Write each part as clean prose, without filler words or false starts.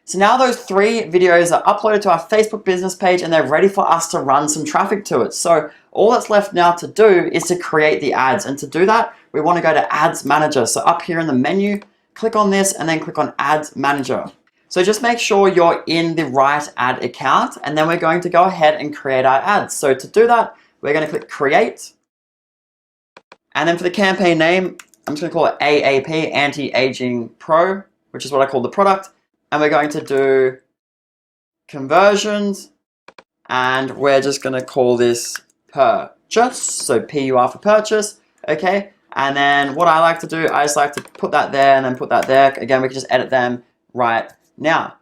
So now those 3 videos are uploaded to our Facebook business page and they're ready for us to run some traffic to it. So all that's left now to do is to create the ads. And to do that, we want to go to Ads Manager. So up here in the menu, click on this and then click on Ads Manager. So just make sure you're in the right ad account, and then we're going to go ahead and create our ads. So to do that, we're going to click Create. And then for the campaign name, I'm just going to call it AAP, Anti-Aging Pro, which is what I call the product. And we're going to do conversions, and we're just going to call this purchase. So PUR for purchase, okay? And then what I like to do, I just like to put that there and then put that there. Again, we can just edit them right now.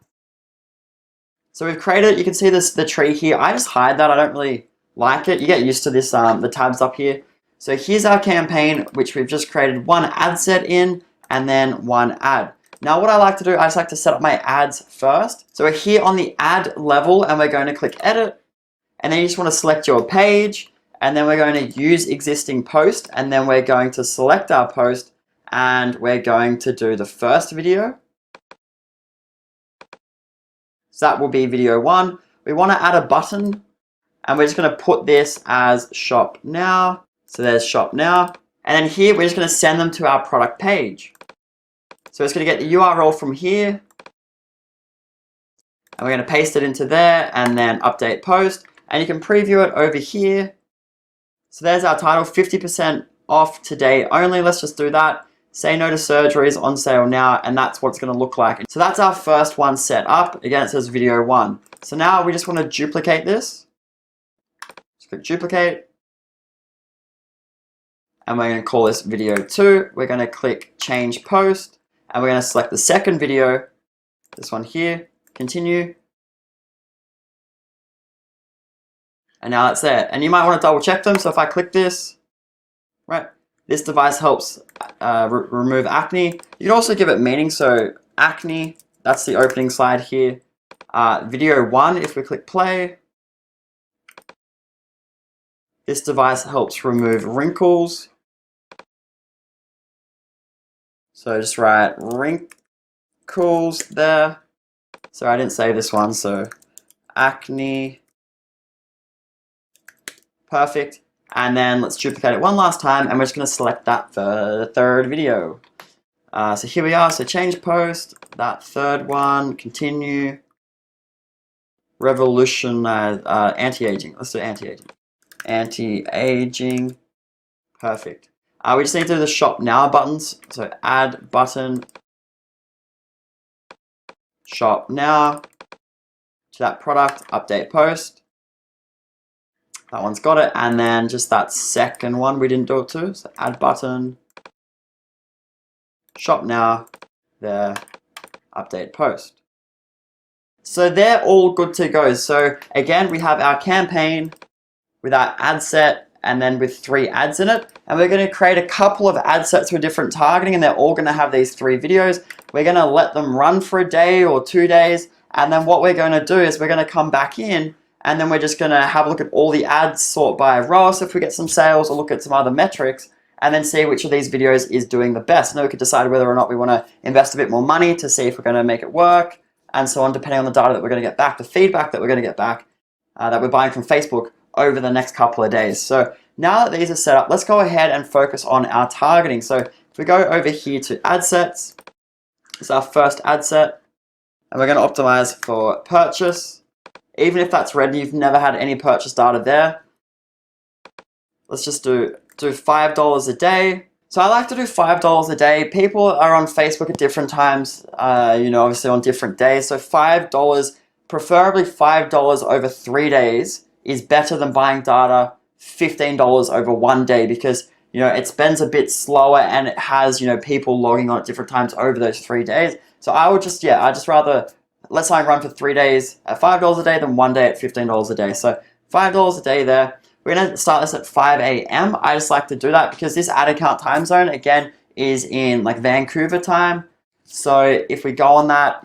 So we've created, you can see this, the tree here. I just hide that, I don't really like it. You get used to this, the tabs up here. So here's our campaign, which we've just created 1 ad set in and then 1 ad. Now what I like to do, I just like to set up my ads first. So we're here on the ad level and we're going to click edit. And then you just want to select your page. And then we're going to use existing post. And then we're going to select our post. And we're going to do the first video. So that will be video 1. We want to add a button. And we're just going to put this as shop now. So there's shop now. And then here we're just going to send them to our product page. So it's going to get the URL from here. And we're going to paste it into there and then update post. And you can preview it over here. So there's our title, 50% off today only. Let's just do that. Say no to surgeries, on sale now. And that's what it's going to look like. So that's our first one set up. Again, it says video 1. So now we just want to duplicate this. Just click duplicate. And we're going to call this video 2. We're going to click change post. And we're going to select the second video, this one here, continue. And now that's there. And you might want to double check them. So if I click this, right, this device helps remove acne. You can also give it meaning. So acne, that's the opening slide here. Video 1, if we click play, this device helps remove wrinkles. So just write wrinkles there. Sorry, I didn't save this one. So acne. Perfect. And then let's duplicate it one last time. And we're just going to select that for the third video. So here we are. So change post. That third one. Continue. Revolutionize. Anti-aging. Let's do anti-aging. Anti-aging. Perfect. We just need to do the shop now buttons. So add button, shop now to that product, update post. That one's got it. And then just that second one we didn't do it to. So add button, shop now, there, update post. So they're all good to go. So again, we have our campaign with our ad set and then with 3 ads in it. And we're going to create a couple of ad sets with different targeting, and they're all going to have these 3 videos. We're going to let them run for a day or 2 days. And then what we're going to do is we're going to come back in, and then we're just going to have a look at all the ads, sort by ROAS if we get some sales, or look at some other metrics, and then see which of these videos is doing the best. And then we can decide whether or not we want to invest a bit more money to see if we're going to make it work, and so on, depending on the data that we're going to get back, the feedback that we're going to get back, that we're buying from Facebook over the next couple of days. So now that these are set up, let's go ahead and focus on our targeting. So if we go over here to ad sets, this is our first ad set, and we're going to optimize for purchase. Even if that's red and you've never had any purchase data there, let's just do $5 a day. So I like to do $5 a day. People are on Facebook at different times, obviously on different days. So $5, preferably $5 over 3 days, is better than buying data $15 over 1 day, because it spends a bit slower and it has people logging on at different times over those 3 days. So I would just I just rather let something run for 3 days at $5 a day than 1 day at $15 a day. So $5 a day there. We're going to start this at 5 a.m. I just like to do that because this ad account time zone again is in like Vancouver time. So if we go on that,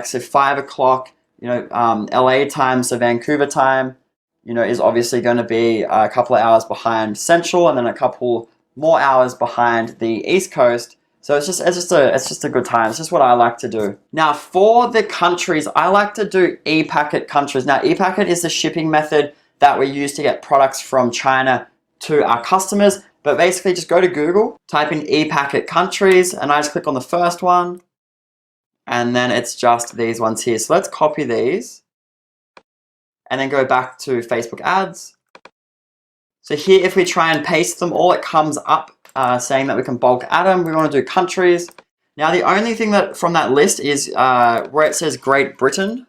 so 5 o'clock, LA time, so Vancouver time, is obviously going to be a couple of hours behind Central, and then a couple more hours behind the East Coast. So it's just a good time. It's just what I like to do. Now for the countries, I like to do e-packet countries. Now e-packet is the shipping method that we use to get products from China to our customers. But basically just go to Google, type in e-packet countries, and I just click on the first one. And then it's just these ones here. So let's copy these and then go back to Facebook ads. So here, if we try and paste them all, it comes up saying that we can bulk add them. We want to do countries. Now, the only thing that from that list is where it says Great Britain.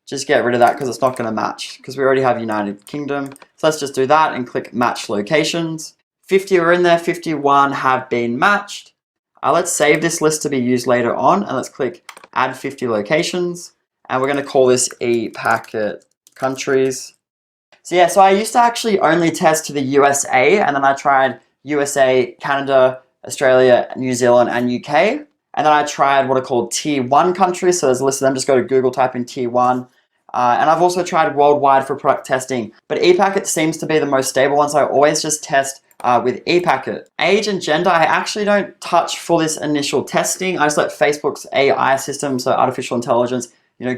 Just get rid of that because it's not going to match because we already have United Kingdom. So let's just do that and click match locations. 50 are in there, 51 have been matched. Let's save this list to be used later on and let's click add 50 locations. And we're going to call this e-packet countries. So yeah, so I used to actually only test to the USA and then I tried USA, Canada, Australia, New Zealand, and UK. And then I tried what are called tier 1 countries. So there's a list of them. Just go to Google, type in tier 1. And I've also tried worldwide for product testing. But ePacket seems to be the most stable one. So I always just test with ePacket. Age and gender, I actually don't touch for this initial testing. I just let Facebook's AI system, so artificial intelligence,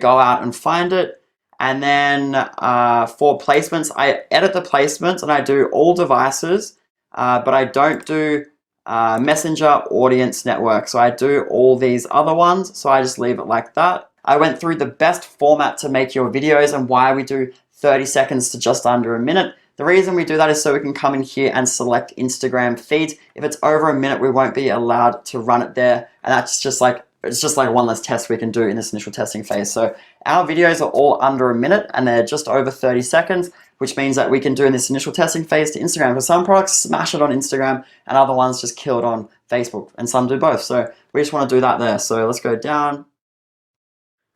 go out and find it. And then for placements, I edit the placements and I do all devices. But I don't do Messenger, audience, network. So I do all these other ones. So I just leave it like that. I went through the best format to make your videos and why we do 30 seconds to just under a minute. The reason we do that is so we can come in here and select Instagram feeds. If it's over a minute, we won't be allowed to run it there. And that's just like, it's just like one less test we can do in this initial testing phase. So our videos are all under a minute and they're just over 30 seconds, which means that we can do in this initial testing phase to Instagram. Because some products smash it on Instagram and other ones just kill it on Facebook, and some do both. So we just want to do that there. So let's go down.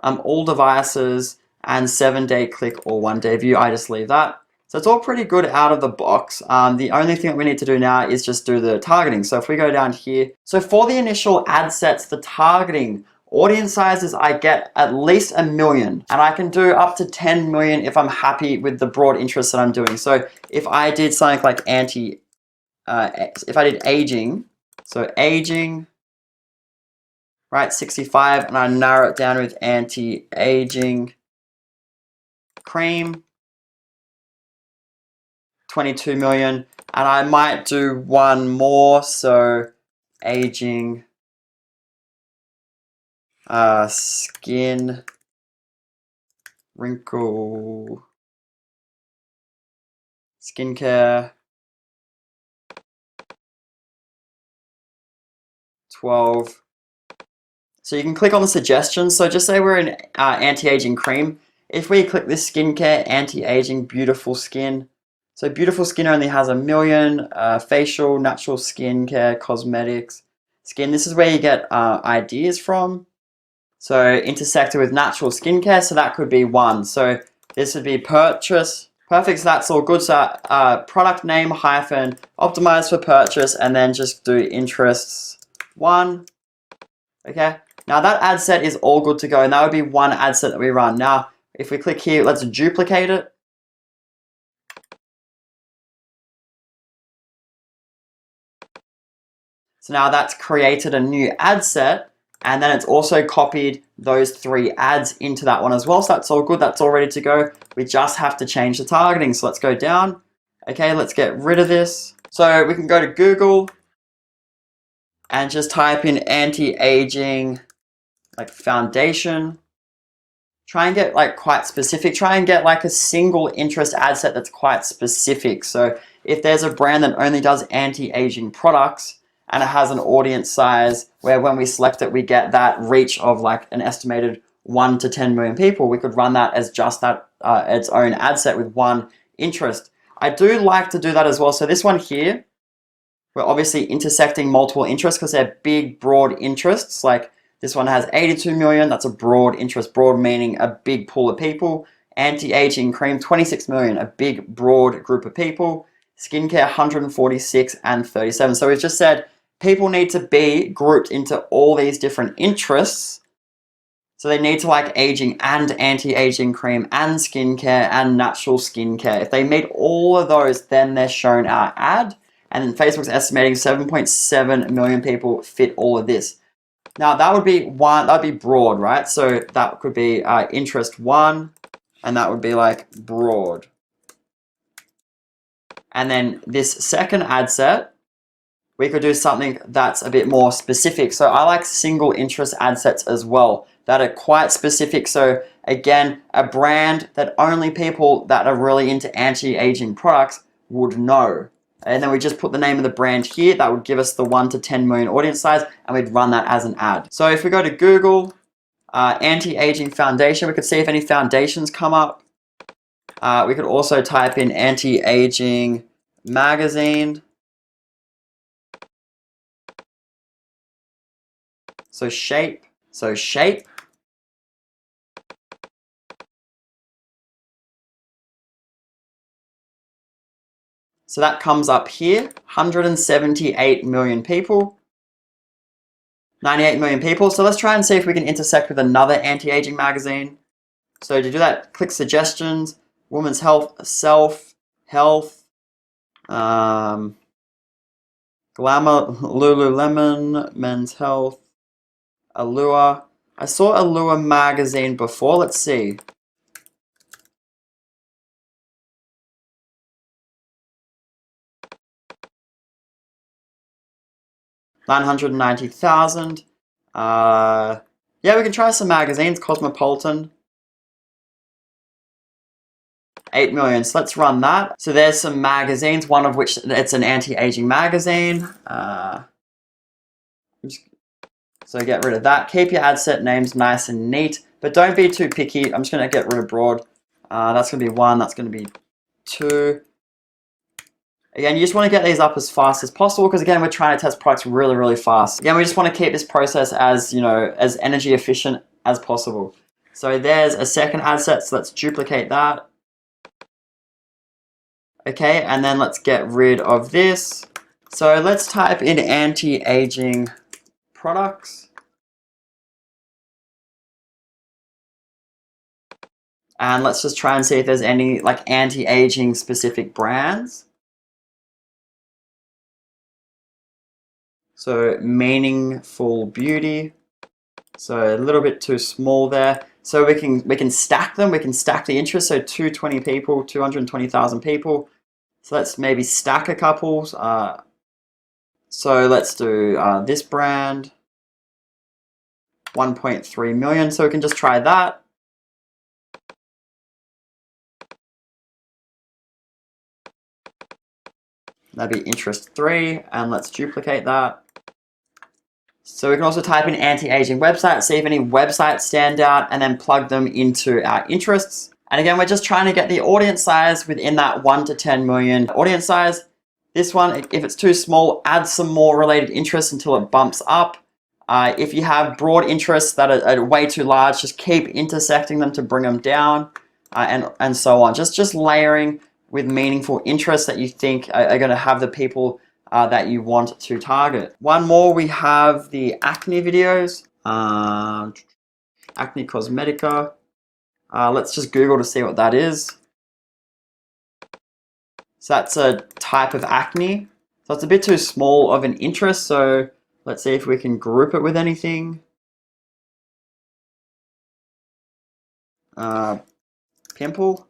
All devices and 7-day click or 1-day view. I just leave that. So it's all pretty good out of the box. The only thing that we need to do now is just do the targeting. So if we go down here, so for the initial ad sets, the targeting, audience sizes, I get at least 1 million and I can do up to 10 million if I'm happy with the broad interest that I'm doing. So if I did something like if I did aging, so aging, right, 65, and I narrow it down with anti-aging cream, 22 million, and I might do one more, so aging skin wrinkle skincare 12. So you can click on the suggestions. So just say we're in anti-aging cream. If we click this skincare, anti-aging, beautiful skin. So beautiful skin only has 1 million. Facial, natural skincare, cosmetics, skin. This is where you get ideas from. So intersected with natural skincare. So that could be 1. So this would be purchase. Perfect. So that's all good. So product name hyphen optimize for purchase, and then just do interests 1. Okay. Now that ad set is all good to go, and that would be one ad set that we run. Now, if we click here, let's duplicate it. So now that's created a new ad set, and then it's also copied those 3 ads into that one as well. So that's all good. That's all ready to go. We just have to change the targeting. So let's go down. Okay, let's get rid of this. So we can go to Google and just type in anti-aging like foundation. Try and get like quite specific. Try and get like a single interest ad set that's quite specific. So if there's a brand that only does anti-aging products and it has an audience size where when we select it, we get that reach of like an estimated 1 to 10 million people, we could run that as just that its own ad set with one interest. I do like to do that as well. So this one here, we're obviously intersecting multiple interests because they're big, broad interests. Like this one has 82 million. That's a broad interest. Broad meaning a big pool of people. Anti-aging cream, 26 million, a big, broad group of people. Skincare, 146 and 37. So we've just said people need to be grouped into all these different interests. So they need to like aging and anti-aging cream and skincare and natural skincare. If they meet all of those, then they're shown our ad. And then Facebook's estimating 7.7 million people fit all of this. Now that would be broad, right? So that could be interest 1, and that would be like broad. And then this second ad set, we could do something that's a bit more specific. So I like single interest ad sets as well that are quite specific. So again, a brand that only people that are really into anti-aging products would know. And then we just put the name of the brand here. That would give us the 1 to 10 million audience size, and we'd run that as an ad. So if we go to Google, anti-aging foundation, we could see if any foundations come up. We could also type in anti-aging magazine. So shape. So shape. So that comes up here, 178 million people, 98 million people. So let's try and see if we can intersect with another anti-aging magazine. So to do that, click suggestions, women's health, self, health, glamour, Lululemon, men's health, Allure. I saw Allure magazine before. Let's see. $990,000. Yeah, we can try some magazines. Cosmopolitan. 8 million. So let's run that. So there's some magazines, one of which it's an anti-aging magazine. So get rid of that. Keep your ad set names nice and neat, but don't be too picky. I'm just going to get rid of broad. That's going to be 1. That's going to be 2. Again, you just want to get these up as fast as possible because again, we're trying to test products really, really fast. Again, we just want to keep this process as, as energy efficient as possible. So there's a second ad set. So let's duplicate that. Okay, and then let's get rid of this. So let's type in anti-aging products. And let's just try and see if there's any like anti-aging specific brands. So meaningful beauty. So a little bit too small there. So we can stack them. We can stack the interest. So 220 people, 220,000 people. So let's maybe stack a couple. So let's do this brand. 1.3 million. So we can just try that. That'd be interest 3, and let's duplicate that. So we can also type in anti-aging website, see if any websites stand out, and then plug them into our interests. And again, we're just trying to get the audience size within that 1 to 10 million audience size. This one, if it's too small, add some more related interests until it bumps up. If you have broad interests that are way too large, just keep intersecting them to bring them down, and so on. Just layering with meaningful interests that you think are going to have the people that you want to target. One more, we have the acne videos, acne cosmetica. Let's just Google to see what that is. So that's a type of acne. So it's a bit too small of an interest. So let's see if we can group it with anything. Pimple.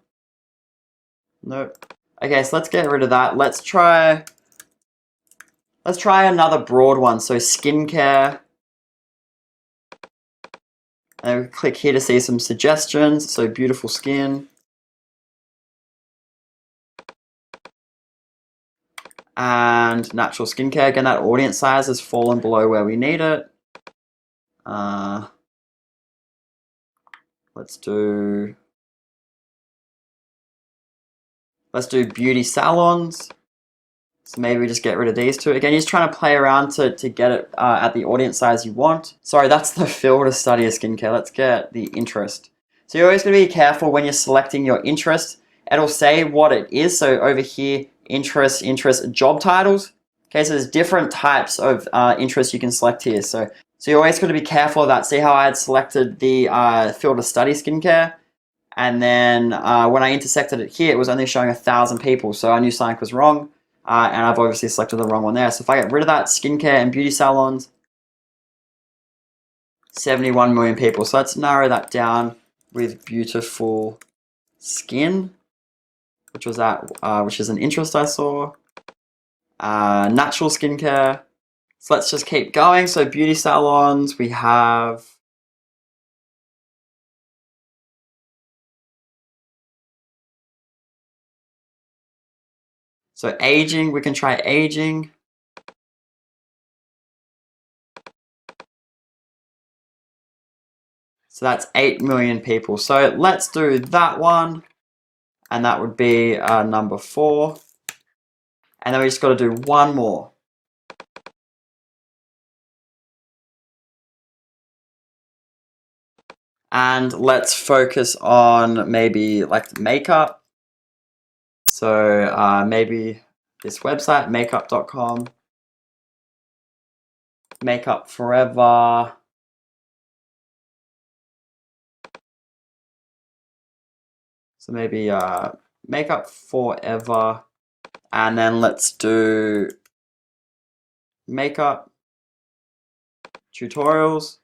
Nope. Okay, so let's get rid of that. Let's try another broad one. So skincare. And we click here to see some suggestions. So beautiful skin. And natural skincare. Again, that audience size has fallen below where we need it. Let's do beauty salons. So maybe we just get rid of these two. Again, you're just trying to play around to get it at the audience size you want. Sorry, that's the filter study of skincare. Let's get the interest. So you're always going to be careful when you're selecting your interest. It'll say what it is. So over here, interest, job titles. Okay, so there's different types of interests you can select here. So you're always going to be careful of that. See how I had selected the filter study skincare? And then when I intersected it here, it was only showing 1,000 people. So I knew something was wrong. And I've obviously selected the wrong one there. So if I get rid of that, skincare and beauty salons, 71 million people. So let's narrow that down with beautiful skin, which was which is an interest I saw. Natural skincare. So let's just keep going. So beauty salons, we have so aging, we can try aging. So that's 8 million people. So let's do that one. And that would be number 4. And then we just got to do one more. And let's focus on maybe like makeup. So maybe this website, makeup.com. Makeup forever. So maybe makeup forever. And then let's do makeup tutorials.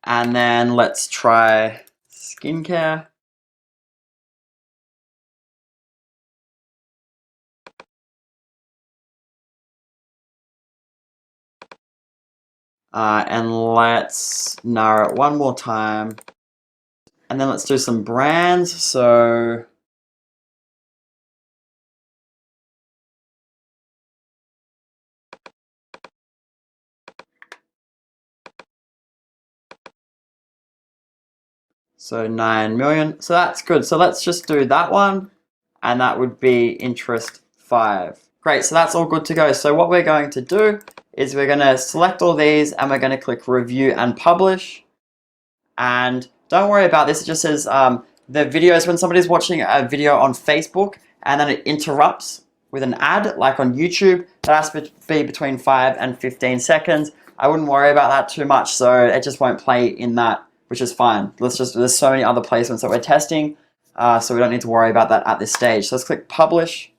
And then let's try skincare. And let's narrow it one more time. And then let's do some brands. So So 9 million. So that's good. So let's just do that one. And that would be interest 5. Great. So that's all good to go. So what we're going to do is we're going to select all these and we're going to click review and publish. And don't worry about this. It just says the videos when somebody's watching a video on Facebook and then it interrupts with an ad like on YouTube, that has to be between 5 and 15 seconds. I wouldn't worry about that too much. So it just won't play in that, which is fine. There's so many other placements that we're testing, so we don't need to worry about that at this stage. So let's click publish.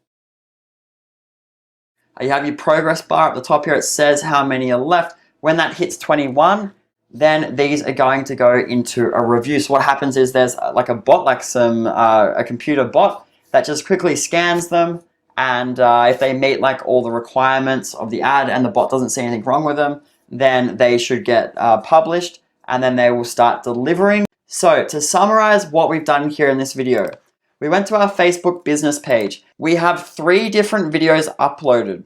You have your progress bar at the top here. It says how many are left. When that hits 21, then these are going to go into a review. So what happens is there's like a bot, like a computer bot that just quickly scans them. And if they meet like all the requirements of the ad and the bot doesn't see anything wrong with them, then they should get published. And then they will start delivering. So to summarize what we've done here in this video, we went to our Facebook business page. We have 3 different videos uploaded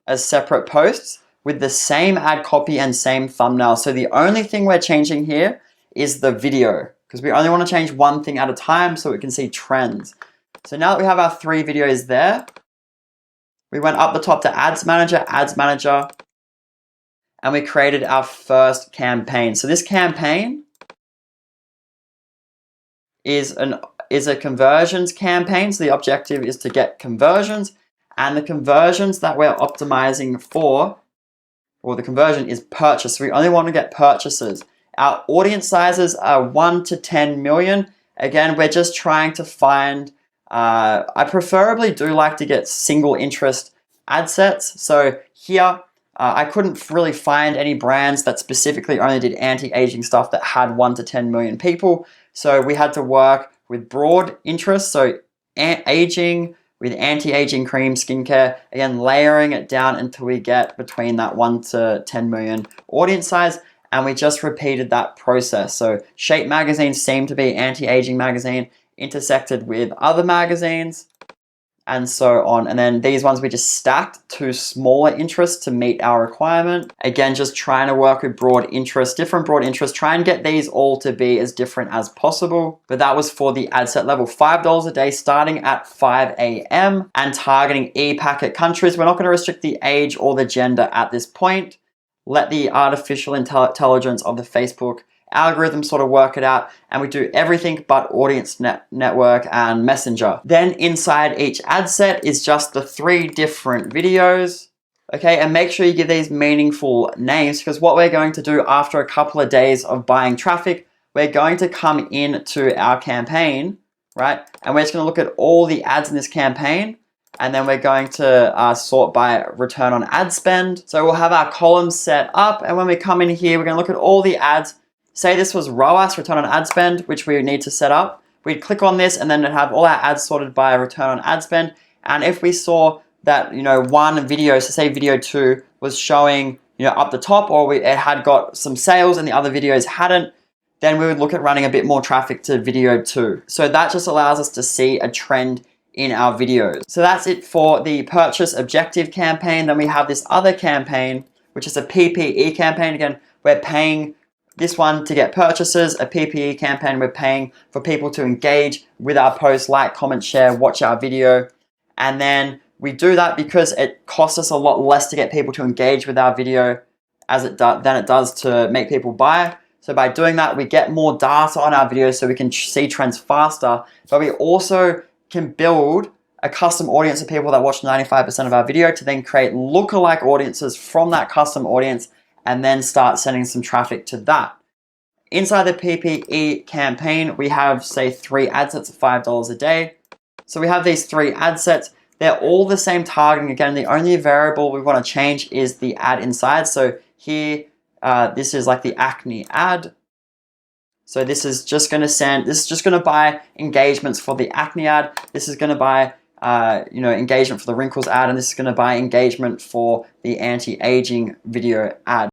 as separate posts with the same ad copy and same thumbnail. So the only thing we're changing here is the video because we only want to change one thing at a time so we can see trends. So now that we have our 3 videos there, we went up the top to Ads Manager, and we created our first campaign. So this campaign is a conversions campaign. So the objective is to get conversions, and the conversions that we're optimizing for, or the conversion is purchase. So we only want to get purchases. Our audience sizes are 1 to 10 million. Again, we're just trying to find, I preferably do like to get single interest ad sets. So here, I couldn't really find any brands that specifically only did anti-aging stuff that had 1 to 10 million people. So we had to work with broad interests. So aging with anti-aging cream, skincare, again, layering it down until we get between that 1 to 10 million audience size. And we just repeated that process. So Shape magazine seemed to be anti-aging magazine, intersected with other magazines, and so on. And then these ones we just stacked to smaller interests to meet our requirement. Again, just trying to work with broad interests, different broad interests, try and get these all to be as different as possible. But that was for the ad set level, $5 a day starting at 5 a.m. and targeting e-packet countries. We're not going to restrict the age or the gender at this point. Let the artificial intelligence of the Facebook algorithm sort of work it out, and we do everything but audience network and messenger. Then inside each ad set is just the 3 different videos. Okay, and make sure you give these meaningful names, because what we're going to do after a couple of days of buying traffic, we're going to come into our campaign right? And we're just going to look at all the ads in this campaign. And then we're going to sort by return on ad spend. So we'll have our columns set up. And when we come in here, we're going to look at all the ads. Say this was ROAS, return on ad spend, which we need to set up. We'd click on this and then it'd have all our ads sorted by return on ad spend. And if we saw that, one video, so say video 2 was showing, up the top, or it had got some sales and the other videos hadn't, then we would look at running a bit more traffic to video 2. So that just allows us to see a trend in our videos. So that's it for the purchase objective campaign. Then we have this other campaign, which is a PPE campaign. Again, we're paying this one to get purchases. A PPE campaign, we're paying for people to engage with our post, like, comment, share, watch our video. And then we do that because it costs us a lot less to get people to engage with our video than it does to make people buy. So by doing that, we get more data on our videos so we can see trends faster. But we also can build a custom audience of people that watch 95% of our video to then create lookalike audiences from that custom audience and then start sending some traffic to that. Inside the PPE campaign, we have, say, 3 ad sets of $5 a day. So we have these 3 ad sets. They're all the same targeting. Again, the only variable we want to change is the ad inside. So here, this is like the acne ad. So this is just going to buy engagements for the acne ad. This is going to buy, engagement for the wrinkles ad, and this is going to buy engagement for the anti-aging video ad.